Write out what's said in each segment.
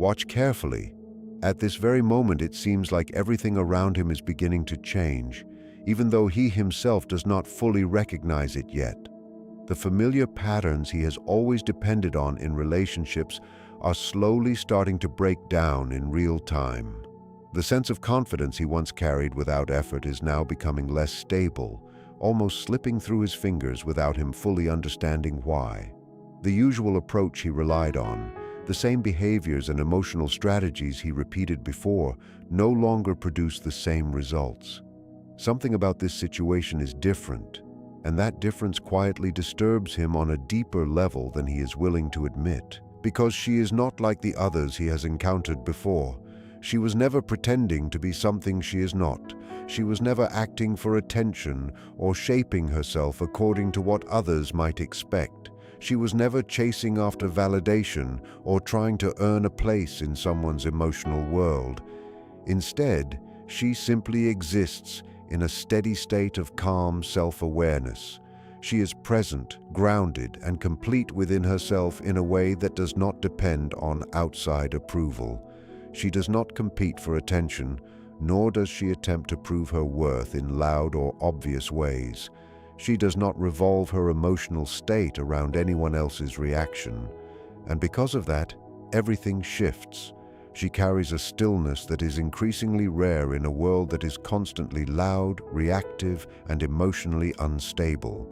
Watch carefully. At this very moment, it seems like everything around him is beginning to change, even though he himself does not fully recognize it yet. The familiar patterns he has always depended on in relationships are slowly starting to break down in real time. The sense of confidence he once carried without effort is now becoming less stable, almost slipping through his fingers without him fully understanding why. The usual approach he relied on, the same behaviors and emotional strategies he repeated before, no longer produce the same results. Something about this situation is different, and that difference quietly disturbs him on a deeper level than he is willing to admit. Because she is not like the others he has encountered before. She was never pretending to be something she is not. She was never acting for attention or shaping herself according to what others might expect. She was never chasing after validation or trying to earn a place in someone's emotional world. Instead, she simply exists in a steady state of calm self-awareness. She is present, grounded, and complete within herself in a way that does not depend on outside approval. She does not compete for attention, nor does she attempt to prove her worth in loud or obvious ways. She does not revolve her emotional state around anyone else's reaction. And because of that, everything shifts. She carries a stillness that is increasingly rare in a world that is constantly loud, reactive, and emotionally unstable.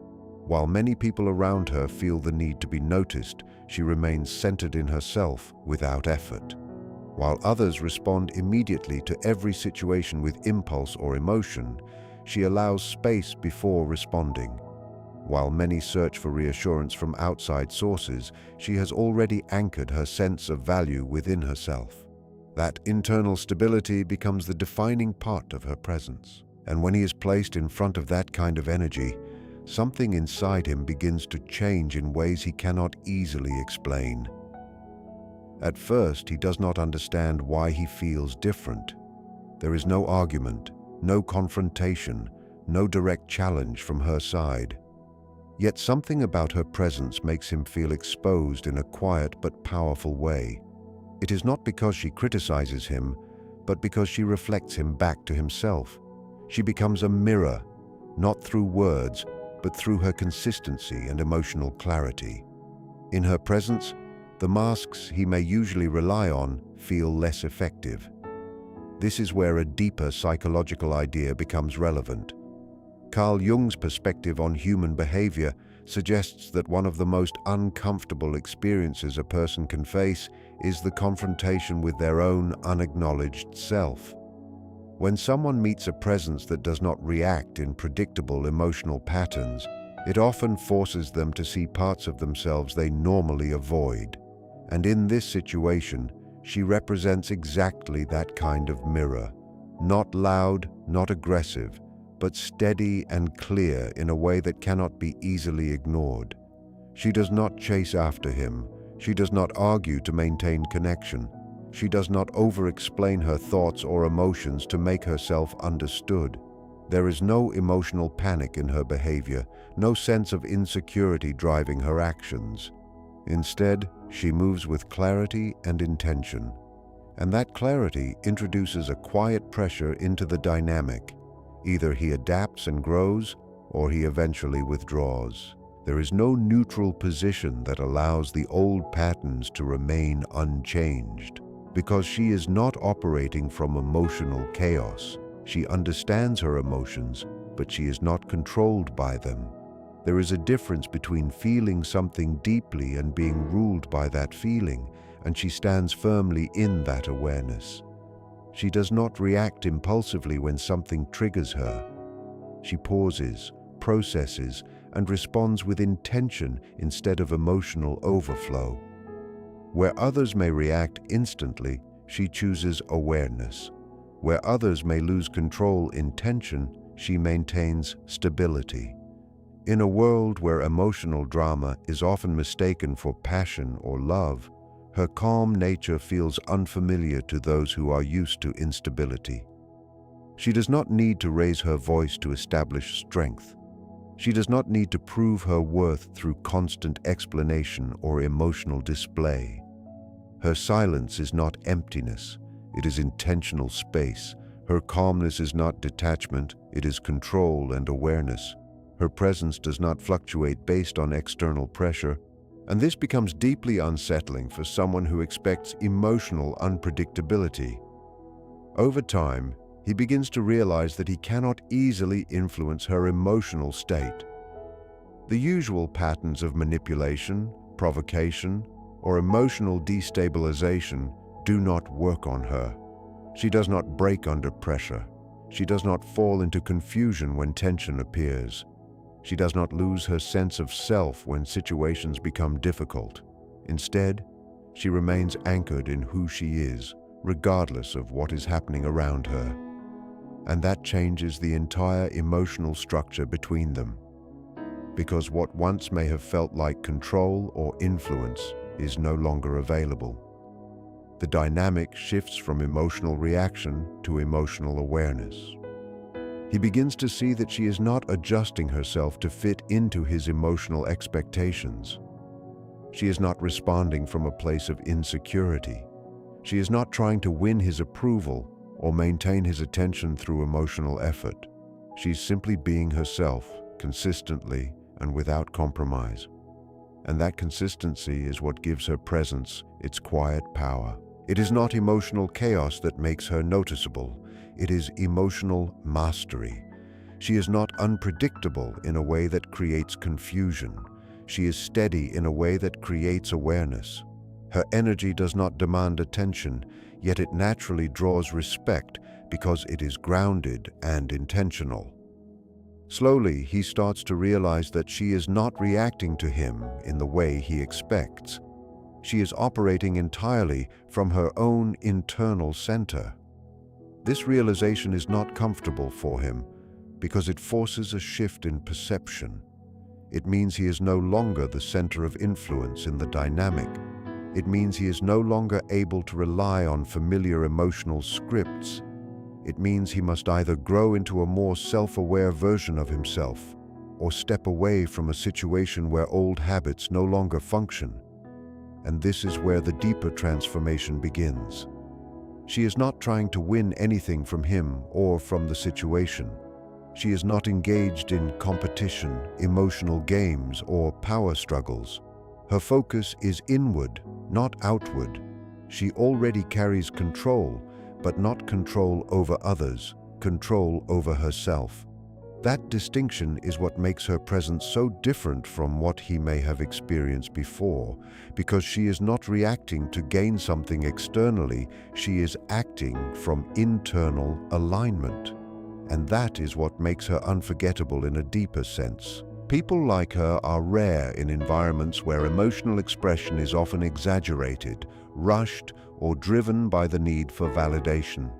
While many people around her feel the need to be noticed, she remains centered in herself without effort. While others respond immediately to every situation with impulse or emotion, she allows space before responding. While many search for reassurance from outside sources, she has already anchored her sense of value within herself. That internal stability becomes the defining part of her presence. And when he is placed in front of that kind of energy, something inside him begins to change in ways he cannot easily explain. At first, he does not understand why he feels different. There is no argument, no confrontation, no direct challenge from her side. Yet something about her presence makes him feel exposed in a quiet but powerful way. It is not because she criticizes him, but because she reflects him back to himself. She becomes a mirror, not through words, but through her consistency and emotional clarity. In her presence, the masks he may usually rely on feel less effective. This is where a deeper psychological idea becomes relevant. Carl Jung's perspective on human behavior suggests that one of the most uncomfortable experiences a person can face is the confrontation with their own unacknowledged self. When someone meets a presence that does not react in predictable emotional patterns, it often forces them to see parts of themselves they normally avoid. And in this situation, she represents exactly that kind of mirror. Not loud, not aggressive, but steady and clear in a way that cannot be easily ignored. She does not chase after him. She does not argue to maintain connection. She does not over-explain her thoughts or emotions to make herself understood. There is no emotional panic in her behavior, no sense of insecurity driving her actions. Instead, she moves with clarity and intention. And that clarity introduces a quiet pressure into the dynamic. Either he adapts and grows, or he eventually withdraws. There is no neutral position that allows the old patterns to remain unchanged. Because she is not operating from emotional chaos. She understands her emotions, but she is not controlled by them. There is a difference between feeling something deeply and being ruled by that feeling, and she stands firmly in that awareness. She does not react impulsively when something triggers her. She pauses, processes, and responds with intention instead of emotional overflow. Where others may react instantly, she chooses awareness. Where others may lose control in tension, she maintains stability. In a world where emotional drama is often mistaken for passion or love, her calm nature feels unfamiliar to those who are used to instability. She does not need to raise her voice to establish strength. She does not need to prove her worth through constant explanation or emotional display. Her silence is not emptiness, it is intentional space. Her calmness is not detachment, it is control and awareness. Her presence does not fluctuate based on external pressure, and this becomes deeply unsettling for someone who expects emotional unpredictability. Over time, he begins to realize that he cannot easily influence her emotional state. The usual patterns of manipulation, provocation, or emotional destabilization do not work on her. She does not break under pressure. She does not fall into confusion when tension appears. She does not lose her sense of self when situations become difficult. Instead, she remains anchored in who she is, regardless of what is happening around her. And that changes the entire emotional structure between them. Because what once may have felt like control or influence is no longer available. The dynamic shifts from emotional reaction to emotional awareness. He begins to see that she is not adjusting herself to fit into his emotional expectations. She is not responding from a place of insecurity. She is not trying to win his approval or maintain his attention through emotional effort. She's simply being herself, consistently and without compromise. And that consistency is what gives her presence its quiet power. It is not emotional chaos that makes her noticeable. It is emotional mastery. She is not unpredictable in a way that creates confusion. She is steady in a way that creates awareness. Her energy does not demand attention, yet it naturally draws respect because it is grounded and intentional. Slowly, he starts to realize that she is not reacting to him in the way he expects. She is operating entirely from her own internal center. This realization is not comfortable for him because it forces a shift in perception. It means he is no longer the center of influence in the dynamic. It means he is no longer able to rely on familiar emotional scripts. It means he must either grow into a more self-aware version of himself or step away from a situation where old habits no longer function. And this is where the deeper transformation begins. She is not trying to win anything from him or from the situation. She is not engaged in competition, emotional games, or power struggles. Her focus is inward, not outward. She already carries control, but not control over others, control over herself. That distinction is what makes her presence so different from what he may have experienced before, because she is not reacting to gain something externally, she is acting from internal alignment. And that is what makes her unforgettable in a deeper sense. People like her are rare in environments where emotional expression is often exaggerated, rushed, or driven by the need for validation.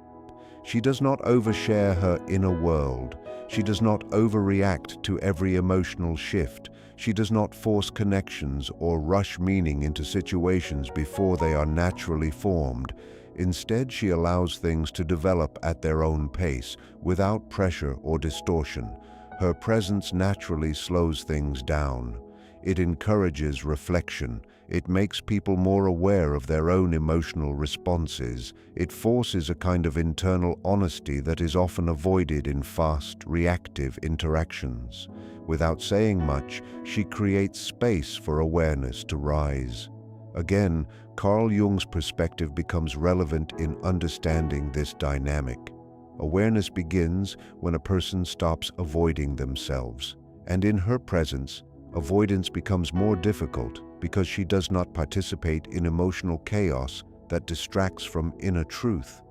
She does not overshare her inner world. She does not overreact to every emotional shift. She does not force connections or rush meaning into situations before they are naturally formed. Instead, she allows things to develop at their own pace, without pressure or distortion. Her presence naturally slows things down. It encourages reflection. It makes people more aware of their own emotional responses. It forces a kind of internal honesty that is often avoided in fast, reactive interactions. Without saying much, she creates space for awareness to rise. Again, Carl Jung's perspective becomes relevant in understanding this dynamic. Awareness begins when a person stops avoiding themselves, and in her presence, avoidance becomes more difficult because she does not participate in emotional chaos that distracts from inner truth.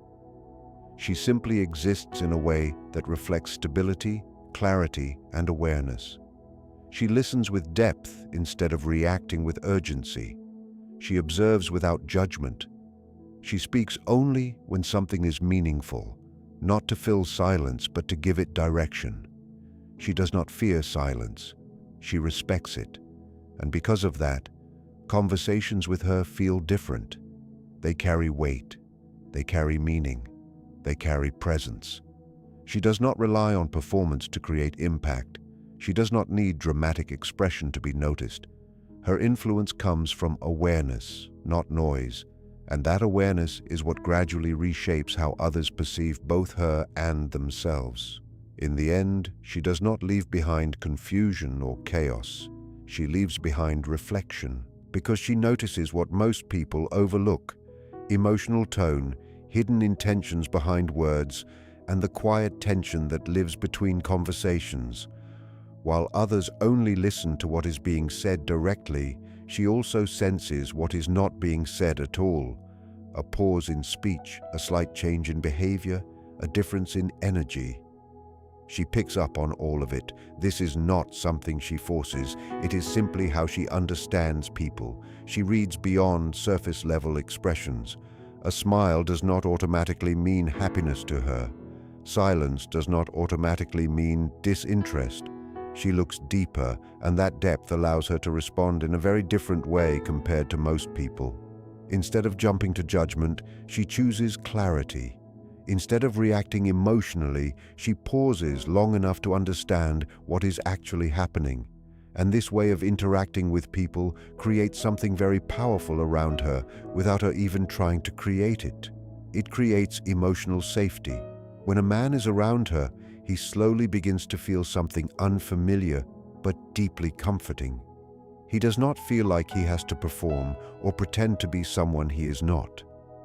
She simply exists in a way that reflects stability, clarity, and awareness. She listens with depth instead of reacting with urgency. She observes without judgment. She speaks only when something is meaningful, not to fill silence but to give it direction. She does not fear silence. She respects it. And because of that, conversations with her feel different. They carry weight. They carry meaning. They carry presence. She does not rely on performance to create impact. She does not need dramatic expression to be noticed. Her influence comes from awareness, not noise. And that awareness is what gradually reshapes how others perceive both her and themselves. In the end, she does not leave behind confusion or chaos. She leaves behind reflection, because she notices what most people overlook: emotional tone, hidden intentions behind words, and the quiet tension that lives between conversations. While others only listen to what is being said directly, she also senses what is not being said at all. A pause in speech, a slight change in behavior, a difference in energy. She picks up on all of it. This is not something she forces. It is simply how she understands people. She reads beyond surface-level expressions. A smile does not automatically mean happiness to her. Silence does not automatically mean disinterest. She looks deeper, and that depth allows her to respond in a very different way compared to most people. Instead of jumping to judgment, she chooses clarity. Instead of reacting emotionally, she pauses long enough to understand what is actually happening. And this way of interacting with people creates something very powerful around her without her even trying to create it. It creates emotional safety. When a man is around her, he slowly begins to feel something unfamiliar but deeply comforting. He does not feel like he has to perform or pretend to be someone he is not.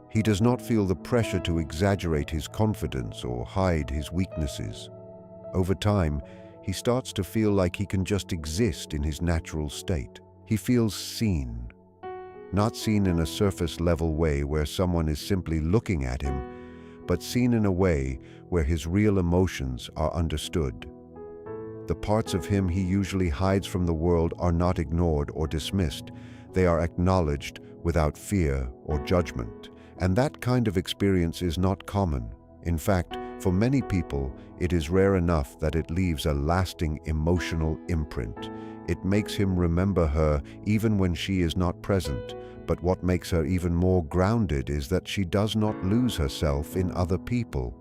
He does not feel the pressure to exaggerate his confidence or hide his weaknesses. Over time, he starts to feel like he can just exist in his natural state. He feels seen. Not seen in a surface-level way where someone is simply looking at him, but seen in a way where his real emotions are understood. The parts of him he usually hides from the world are not ignored or dismissed. They are acknowledged without fear or judgment. And that kind of experience is not common. In fact, for many people, it is rare enough that it leaves a lasting emotional imprint. It makes him remember her even when she is not present. But what makes her even more grounded is that she does not lose herself in other people.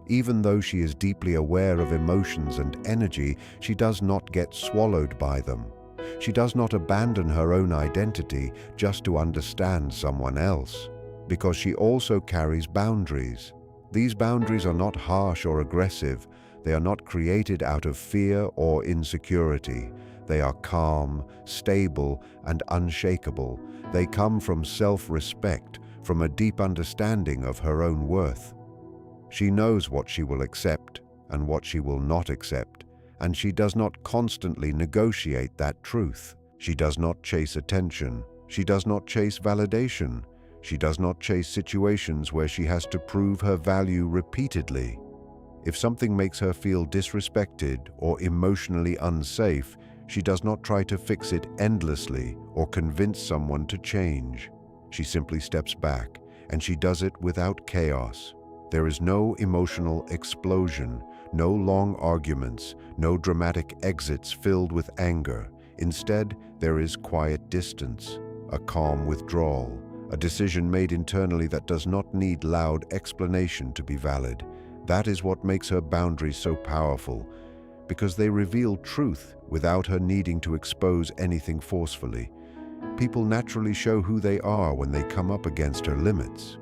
Even though she is deeply aware of emotions and energy, she does not get swallowed by them. She does not abandon her own identity just to understand someone else, because she also carries boundaries. These boundaries are not harsh or aggressive. They are not created out of fear or insecurity. They are calm, stable, and unshakable. They come from self-respect, from a deep understanding of her own worth. She knows what she will accept and what she will not accept, and she does not constantly negotiate that truth. She does not chase attention. She does not chase validation. She does not chase situations where she has to prove her value repeatedly. If something makes her feel disrespected or emotionally unsafe, she does not try to fix it endlessly or convince someone to change. She simply steps back, and she does it without chaos. There is no emotional explosion, no long arguments, no dramatic exits filled with anger. Instead, there is quiet distance, a calm withdrawal, a decision made internally that does not need loud explanation to be valid. That is what makes her boundaries so powerful, because they reveal truth without her needing to expose anything forcefully. People naturally show who they are when they come up against her limits.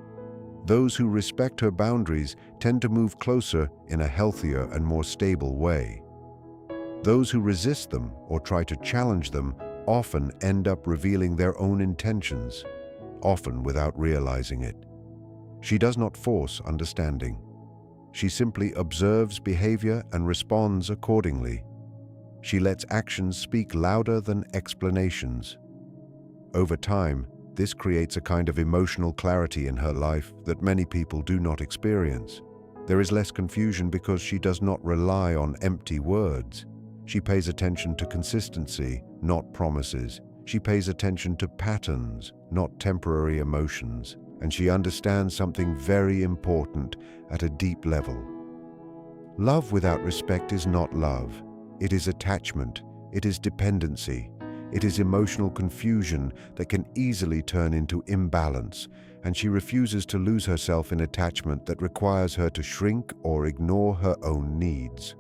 Those who respect her boundaries tend to move closer in a healthier and more stable way. Those who resist them or try to challenge them often end up revealing their own intentions, often without realizing it. She does not force understanding. She simply observes behavior and responds accordingly. She lets actions speak louder than explanations. Over time, this creates a kind of emotional clarity in her life that many people do not experience. There is less confusion because she does not rely on empty words. She pays attention to consistency, not promises. She pays attention to patterns, not temporary emotions. And she understands something very important at a deep level. Love without respect is not love. It is attachment. It is dependency. It is emotional confusion that can easily turn into imbalance, and she refuses to lose herself in attachment that requires her to shrink or ignore her own needs.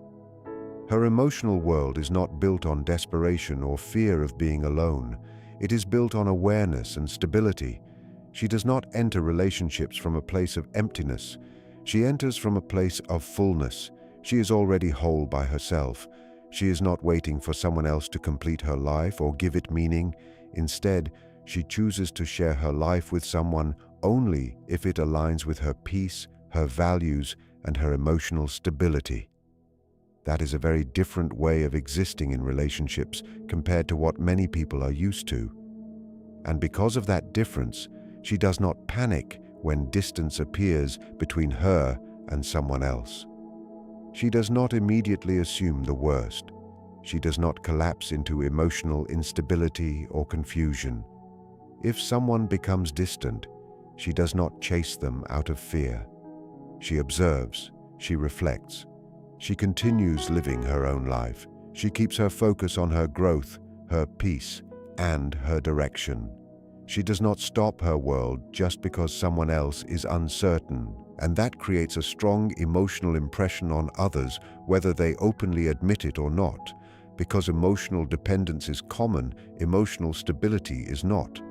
Her emotional world is not built on desperation or fear of being alone. It is built on awareness and stability. She does not enter relationships from a place of emptiness. She enters from a place of fullness. She is already whole by herself. She is not waiting for someone else to complete her life or give it meaning. Instead, she chooses to share her life with someone only if it aligns with her peace, her values, and her emotional stability. That is a very different way of existing in relationships compared to what many people are used to. And because of that difference, she does not panic when distance appears between her and someone else. She does not immediately assume the worst. She does not collapse into emotional instability or confusion. If someone becomes distant, she does not chase them out of fear. She observes, she reflects. She continues living her own life. She keeps her focus on her growth, her peace, and her direction. She does not stop her world just because someone else is uncertain, and that creates a strong emotional impression on others, whether they openly admit it or not. Because emotional dependence is common, emotional stability is not.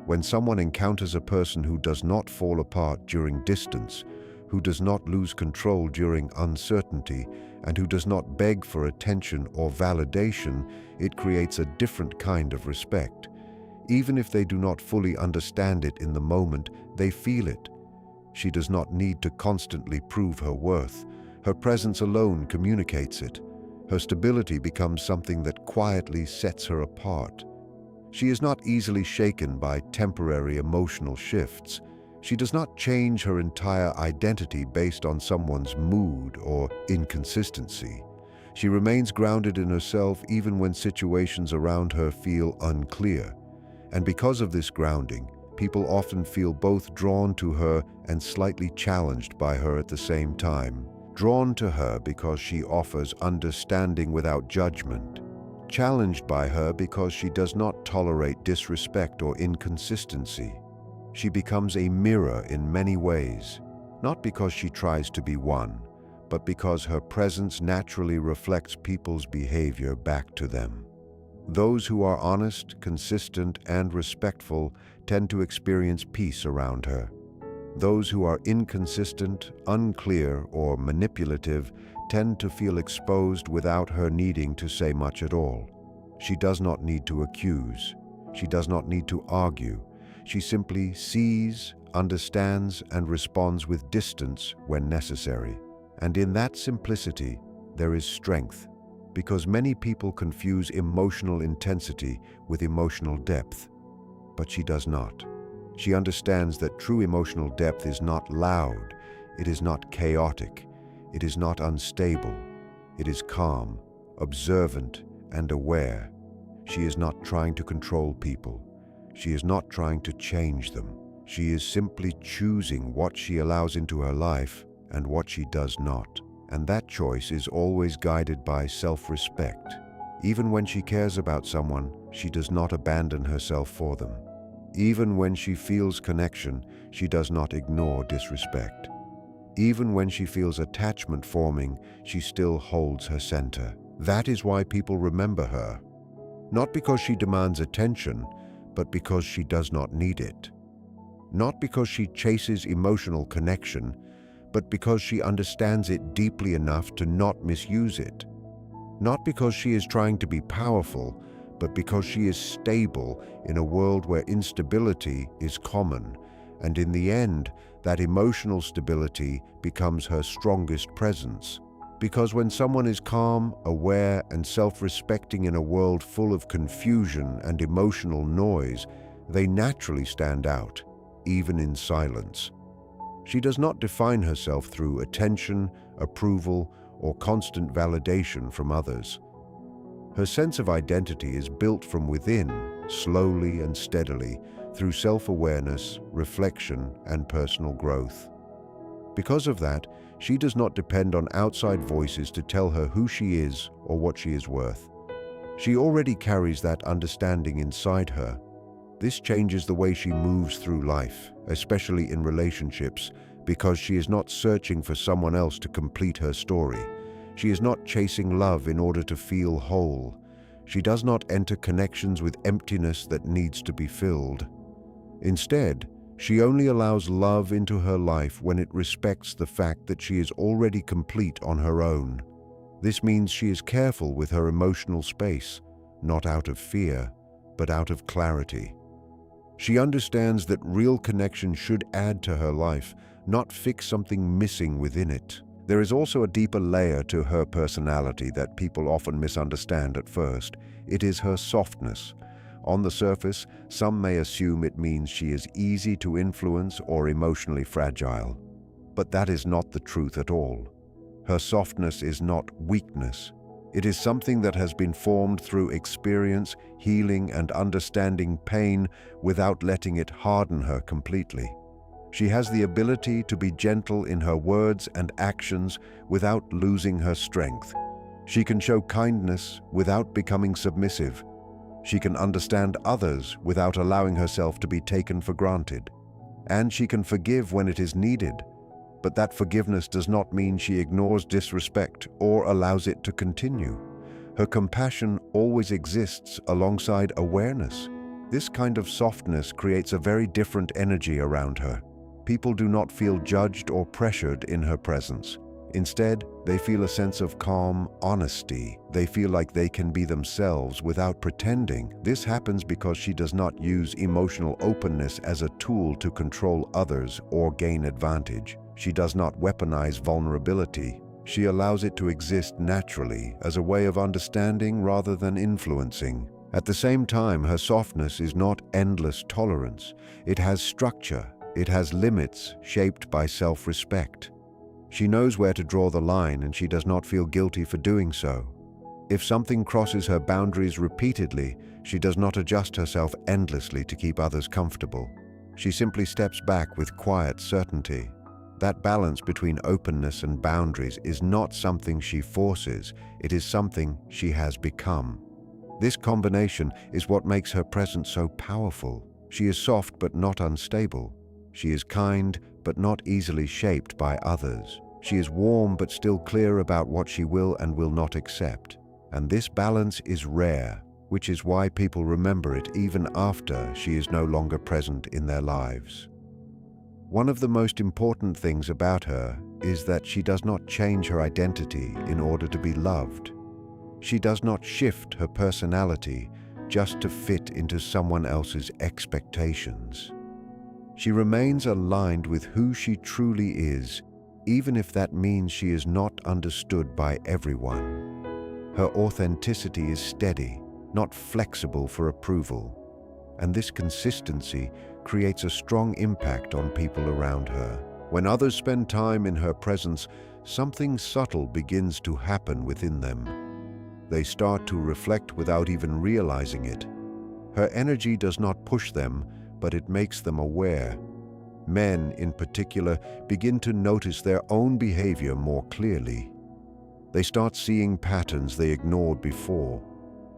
When someone encounters a person who does not fall apart during distance, who does not lose control during uncertainty, and who does not beg for attention or validation, it creates a different kind of respect. Even if they do not fully understand it in the moment, they feel it. She does not need to constantly prove her worth. Her presence alone communicates it. Her stability becomes something that quietly sets her apart. She is not easily shaken by temporary emotional shifts. She does not change her entire identity based on someone's mood or inconsistency. She remains grounded in herself even when situations around her feel unclear. And because of this grounding, people often feel both drawn to her and slightly challenged by her at the same time. Drawn to her because she offers understanding without judgment. Challenged by her because she does not tolerate disrespect or inconsistency. She becomes a mirror in many ways, not because she tries to be one, but because her presence naturally reflects people's behavior back to them. Those who are honest, consistent, and respectful tend to experience peace around her. Those who are inconsistent, unclear, or manipulative tend to feel exposed without her needing to say much at all. She does not need to accuse. She does not need to argue. She simply sees, understands, and responds with distance when necessary. And in that simplicity, there is strength. Because many people confuse emotional intensity with emotional depth. But she does not. She understands that true emotional depth is not loud, it is not chaotic, it is not unstable, it is calm, observant, and aware. She is not trying to control people. She is not trying to change them. She is simply choosing what she allows into her life and what she does not. And that choice is always guided by self-respect. Even when she cares about someone, she does not abandon herself for them. Even when she feels connection, she does not ignore disrespect. Even when she feels attachment forming, she still holds her center. That is why people remember her. Not because she demands attention, but because she does not need it. Not because she chases emotional connection, but because she understands it deeply enough to not misuse it. Not because she is trying to be powerful, but because she is stable in a world where instability is common, and in the end, that emotional stability becomes her strongest presence. Because when someone is calm, aware, and self-respecting in a world full of confusion and emotional noise, they naturally stand out, even in silence. She does not define herself through attention, approval, or constant validation from others. Her sense of identity is built from within, slowly and steadily, through self-awareness, reflection, and personal growth. Because of that, she does not depend on outside voices to tell her who she is or what she is worth. She already carries that understanding inside her. This changes the way she moves through life, especially in relationships, because she is not searching for someone else to complete her story. She is not chasing love in order to feel whole. She does not enter connections with emptiness that needs to be filled. Instead, She only allows love into her life when it respects the fact that she is already complete on her own. This means she is careful with her emotional space, not out of fear, but out of clarity. She understands that real connection should add to her life, not fix something missing within it. There is also a deeper layer to her personality that people often misunderstand at first. It is her softness. On the surface, some may assume it means she is easy to influence or emotionally fragile. But that is not the truth at all. Her softness is not weakness. It is something that has been formed through experience, healing, and understanding pain without letting it harden her completely. She has the ability to be gentle in her words and actions without losing her strength. She can show kindness without becoming submissive. She can understand others without allowing herself to be taken for granted. And she can forgive when it is needed. But that forgiveness does not mean she ignores disrespect or allows it to continue. Her compassion always exists alongside awareness. This kind of softness creates a very different energy around her. People do not feel judged or pressured in her presence. Instead, they feel a sense of calm honesty. They feel like they can be themselves without pretending. This happens because she does not use emotional openness as a tool to control others or gain advantage. She does not weaponize vulnerability. She allows it to exist naturally as a way of understanding rather than influencing. At the same time, her softness is not endless tolerance. It has structure. It has limits shaped by self-respect. She knows where to draw the line, and she does not feel guilty for doing so. If something crosses her boundaries repeatedly, she does not adjust herself endlessly to keep others comfortable. She simply steps back with quiet certainty. That balance between openness and boundaries is not something she forces, it is something she has become. This combination is what makes her presence so powerful. She is soft but not unstable. She is kind but not easily shaped by others. She is warm but still clear about what she will and will not accept. And this balance is rare, which is why people remember it even after she is no longer present in their lives. One of the most important things about her is that she does not change her identity in order to be loved. She does not shift her personality just to fit into someone else's expectations. She remains aligned with who she truly is, even if that means she is not understood by everyone. Her authenticity is steady, not flexible for approval. And this consistency creates a strong impact on people around her. When others spend time in her presence, something subtle begins to happen within them. They start to reflect without even realizing it. Her energy does not push them, but it makes them aware. Men, in particular, begin to notice their own behavior more clearly. They start seeing patterns they ignored before.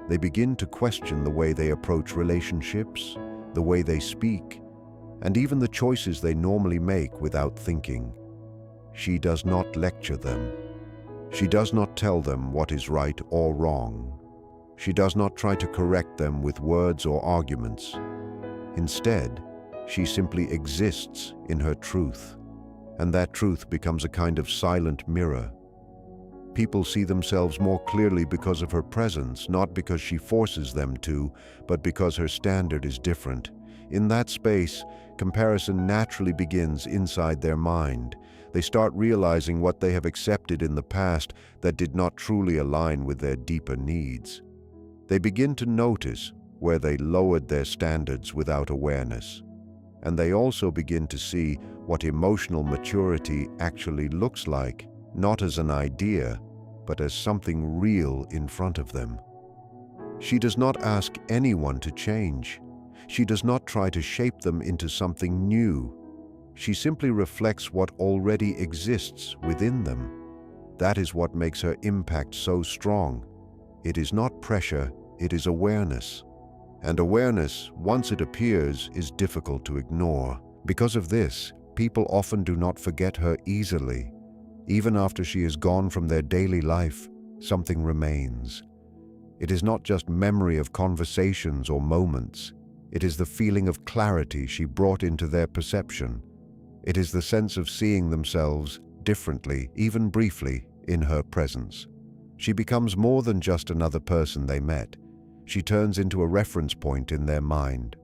They begin to question the way they approach relationships, the way they speak, and even the choices they normally make without thinking. She does not lecture them. She does not tell them what is right or wrong. She does not try to correct them with words or arguments. Instead, she simply exists in her truth, and that truth becomes a kind of silent mirror. People see themselves more clearly because of her presence, not because she forces them to, but because her standard is different. In that space, comparison naturally begins inside their mind. They start realizing what they have accepted in the past that did not truly align with their deeper needs. They begin to notice where they lowered their standards without awareness. And they also begin to see what emotional maturity actually looks like, not as an idea, but as something real in front of them. She does not ask anyone to change. She does not try to shape them into something new. She simply reflects what already exists within them. That is what makes her impact so strong. It is not pressure, it is awareness. And awareness, once it appears, is difficult to ignore. Because of this, people often do not forget her easily. Even after she is gone from their daily life, something remains. It is not just memory of conversations or moments. It is the feeling of clarity she brought into their perception. It is the sense of seeing themselves differently, even briefly, in her presence. She becomes more than just another person they met. She turns into a reference point in their mind,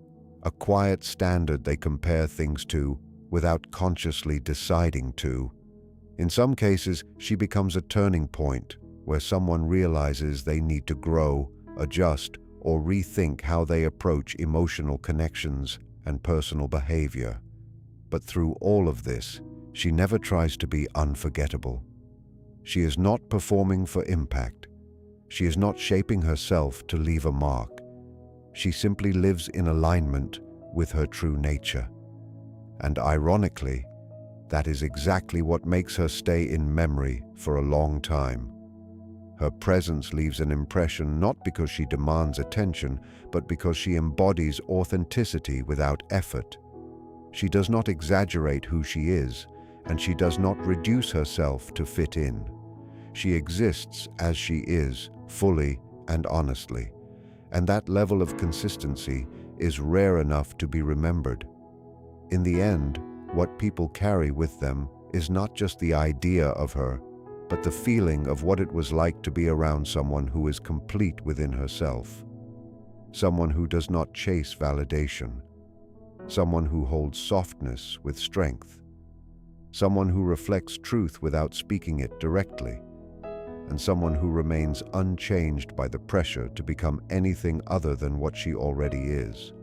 a quiet standard they compare things to without consciously deciding to. In some cases, she becomes a turning point where someone realizes they need to grow, adjust, or rethink how they approach emotional connections and personal behavior. But through all of this, she never tries to be unforgettable. She is not performing for impact. She is not shaping herself to leave a mark. She simply lives in alignment with her true nature. And ironically, that is exactly what makes her stay in memory for a long time. Her presence leaves an impression not because she demands attention, but because she embodies authenticity without effort. She does not exaggerate who she is, and she does not reduce herself to fit in. She exists as she is, fully and honestly. And that level of consistency is rare enough to be remembered. In the end, what people carry with them is not just the idea of her, but the feeling of what it was like to be around someone who is complete within herself. Someone who does not chase validation. Someone who holds softness with strength. Someone who reflects truth without speaking it directly. And someone who remains unchanged by the pressure to become anything other than what she already is.